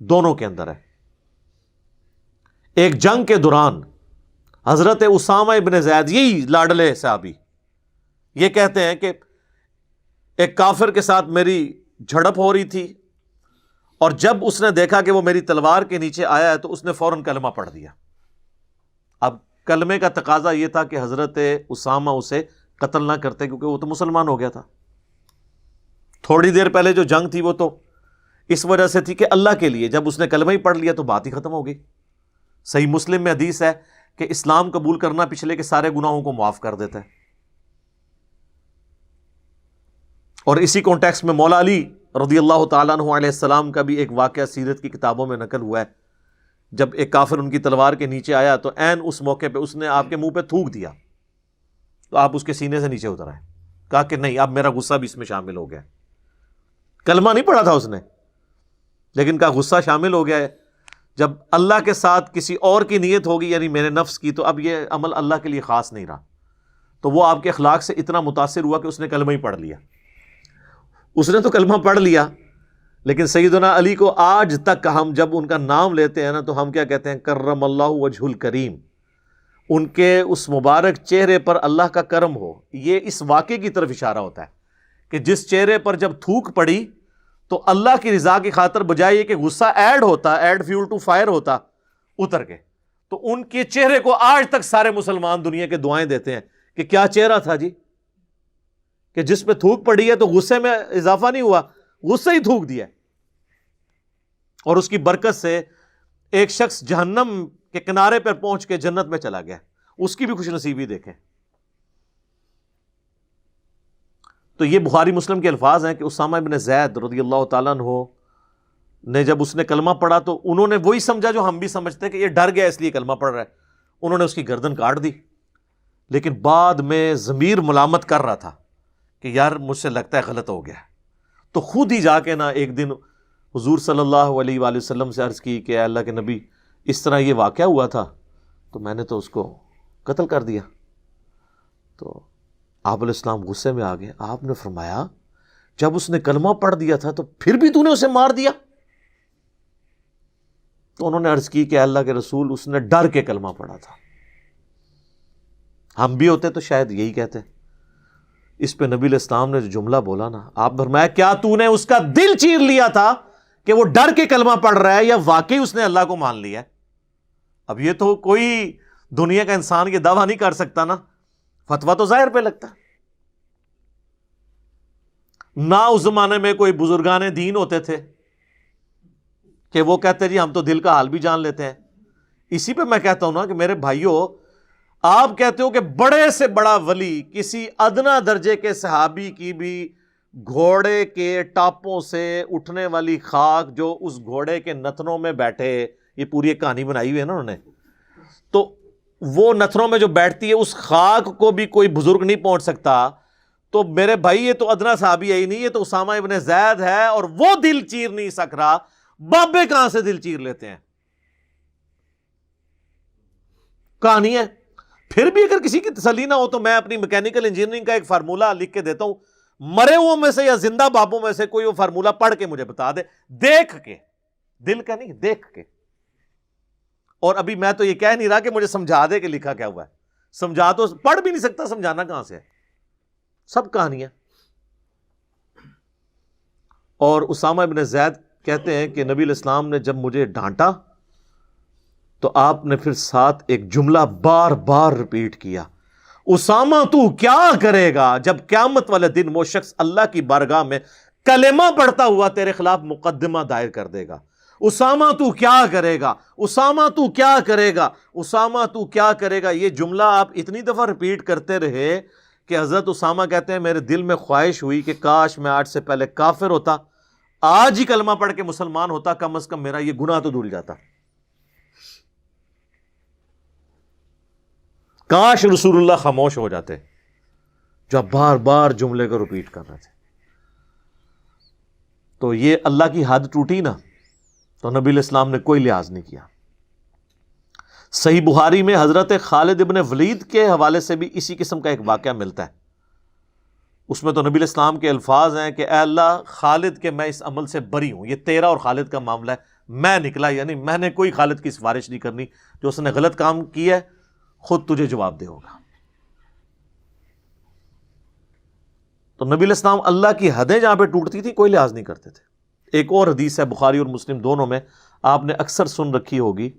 دونوں کے اندر ہے. ایک جنگ کے دوران حضرت اسامہ ابن زید، یہی لاڈلے صحابی، یہ کہتے ہیں کہ ایک کافر کے ساتھ میری جھڑپ ہو رہی تھی، اور جب اس نے دیکھا کہ وہ میری تلوار کے نیچے آیا ہے تو اس نے فوراً کلمہ پڑھ دیا. اب کلمے کا تقاضا یہ تھا کہ حضرت اسامہ اسے قتل نہ کرتے، کیونکہ وہ تو مسلمان ہو گیا تھا. تھوڑی دیر پہلے جو جنگ تھی وہ تو اس وجہ سے تھی کہ اللہ کے لیے، جب اس نے کلمہ ہی پڑھ لیا تو بات ہی ختم ہو گئی. صحیح مسلم میں حدیث ہے کہ اسلام قبول کرنا پچھلے کے سارے گناہوں کو معاف کر دیتا ہے. اور اسی کانٹیکس میں مولا علی رضی اللہ تعالیٰ عنہ علیہ السلام کا بھی ایک واقعہ سیرت کی کتابوں میں نقل ہوا ہے. جب ایک کافر ان کی تلوار کے نیچے آیا تو عین اس موقع پہ اس نے آپ کے منہ پہ تھوک دیا، تو آپ اس کے سینے سے نیچے اتر آئے. کہا کہ نہیں، اب میرا غصہ بھی اس میں شامل ہو گیا. کلمہ نہیں پڑھا تھا اس نے، لیکن کہا غصہ شامل ہو گیا ہے. جب اللہ کے ساتھ کسی اور کی نیت ہوگی، یعنی میرے نفس کی، تو اب یہ عمل اللہ کے لیے خاص نہیں رہا. تو وہ آپ کے اخلاق سے اتنا متاثر ہوا کہ اس نے کلمہ ہی پڑھ لیا. اس نے تو کلمہ پڑھ لیا، لیکن سیدنا علی کو آج تک ہم جب ان کا نام لیتے ہیں نا تو ہم کیا کہتے ہیں؟ کرم اللہ وجہ الکریم. ان کے اس مبارک چہرے پر اللہ کا کرم ہو. یہ اس واقعے کی طرف اشارہ ہوتا ہے کہ جس چہرے پر جب تھوک پڑی تو اللہ کی رضا کی خاطر بجائے یہ کہ غصہ ایڈ ہوتا، ایڈ فیول ٹو فائر ہوتا اتر کے، تو ان کے چہرے کو آج تک سارے مسلمان دنیا کے دعائیں دیتے ہیں کہ کیا چہرہ تھا جی، کہ جس پہ تھوک پڑی ہے تو غصے میں اضافہ نہیں ہوا، غصہ ہی تھوک دیا. اور اس کی برکت سے ایک شخص جہنم کے کنارے پر پہنچ کے جنت میں چلا گیا. اس کی بھی خوش نصیبی دیکھیں. تو یہ بخاری مسلم کے الفاظ ہیں کہ اسامہ ابن زید رضی اللہ تعالیٰ عنہ نے جب اس نے کلمہ پڑھا تو انہوں نے وہی سمجھا جو ہم بھی سمجھتے ہیں کہ یہ ڈر گیا اس لیے کلمہ پڑھ رہا ہے. انہوں نے اس کی گردن کاٹ دی، لیکن بعد میں ضمیر ملامت کر رہا تھا کہ یار مجھ سے لگتا ہے غلط ہو گیا. تو خود ہی جا کے نا ایک دن حضور صلی اللہ علیہ وآلہ وسلم سے عرض کی کہ اے اللہ کے نبی، اس طرح یہ واقعہ ہوا تھا تو میں نے تو اس کو قتل کر دیا. تو آپ علیہ السلام غصے میں آ گئے. آپ نے فرمایا جب اس نے کلمہ پڑھ دیا تھا تو پھر بھی تو نے اسے مار دیا؟ تو انہوں نے عرض کی کہ اللہ کے رسول، اس نے ڈر کے کلمہ پڑھا تھا. ہم بھی ہوتے تو شاید یہی کہتے. اس پہ نبی علیہ السلام نے جو جملہ بولا نا، آپ فرمایا کیا تو نے اس کا دل چیر لیا تھا کہ وہ ڈر کے کلمہ پڑھ رہا ہے یا واقعی اس نے اللہ کو مان لیا ہے؟ اب یہ تو کوئی دنیا کا انسان یہ دعویٰ نہیں کر سکتا نا، فتویٰ تو ظاہر پہ لگتا. نہ اس زمانے میں کوئی بزرگان دین ہوتے تھے کہ وہ کہتے جی ہم تو دل کا حال بھی جان لیتے ہیں. اسی پہ میں کہتا ہوں نا کہ میرے بھائیوں، آپ کہتے ہو کہ بڑے سے بڑا ولی کسی ادنا درجے کے صحابی کی بھی گھوڑے کے ٹاپوں سے اٹھنے والی خاک جو اس گھوڑے کے نتنوں میں بیٹھے، یہ پوری ایک کہانی بنائی ہوئی ہے نا انہوں نے، تو وہ نتنوں میں جو بیٹھتی ہے اس خاک کو بھی کوئی بزرگ نہیں پہنچ سکتا. تو میرے بھائی یہ تو ادنا صحابی ہے ہی نہیں، یہ تو اسامہ ابن زید ہے، اور وہ دل چیر نہیں سک رہا. بابے کہاں سے دل چیر لیتے ہیں؟ کہانی ہے. پھر بھی اگر کسی کی تسلی نہ ہو تو میں اپنی میکینیکل انجینئرنگ کا ایک فارمولہ لکھ کے دیتا ہوں. مرے ہوئے میں سے یا زندہ بابوں میں سے کوئی وہ فارمولہ پڑھ کے مجھے بتا دے، دیکھ کے، دل کا نہیں، دیکھ کے. اور ابھی میں تو یہ کہہ نہیں رہا کہ مجھے سمجھا دے کہ لکھا کیا ہوا ہے. سمجھا تو پڑھ بھی نہیں سکتا، سمجھانا کہاں سے ہے؟ سب کہانیاں. اور اسامہ ابن زید کہتے ہیں کہ نبی علیہ السلام نے جب مجھے ڈانٹا تو آپ نے پھر ساتھ ایک جملہ بار بار ریپیٹ کیا، اسامہ تو کیا کرے گا جب قیامت والے دن وہ شخص اللہ کی بارگاہ میں کلمہ پڑھتا ہوا تیرے خلاف مقدمہ دائر کر دے گا. اسامہ تو کیا کرے گا، اسامہ تو کیا کرے گا، اسامہ تو کیا کرے گا. یہ جملہ آپ اتنی دفعہ ریپیٹ کرتے رہے کہ حضرت اسامہ کہتے ہیں میرے دل میں خواہش ہوئی کہ کاش میں آج سے پہلے کافر ہوتا، آج ہی کلمہ پڑھ کے مسلمان ہوتا، کم از کم میرا یہ گناہ تو دھل جاتا. کاش رسول اللہ خاموش ہو جاتے جو بار بار جملے کو ریپیٹ کر رہے تھے. تو یہ اللہ کی حد ٹوٹی نا تو نبی علیہ السلام نے کوئی لحاظ نہیں کیا. صحیح بخاری میں حضرت خالد ابن ولید کے حوالے سے بھی اسی قسم کا ایک واقعہ ملتا ہے. اس میں تو نبی علیہ السلام کے الفاظ ہیں کہ اے اللہ، خالد کے میں اس عمل سے بری ہوں، یہ تیرا اور خالد کا معاملہ ہے، میں نکلا، یعنی میں نے کوئی خالد کی سفارش نہیں کرنی، جو اس نے غلط کام کیا ہے خود تجھے جواب دے ہوگا۔ تو نبی علیہ السلام اللہ کی حدیں جہاں پہ ٹوٹتی تھی کوئی لحاظ نہیں کرتے تھے۔ ایک اور حدیث ہے بخاری اور مسلم دونوں میں، آپ نے اکثر سن رکھی ہوگی،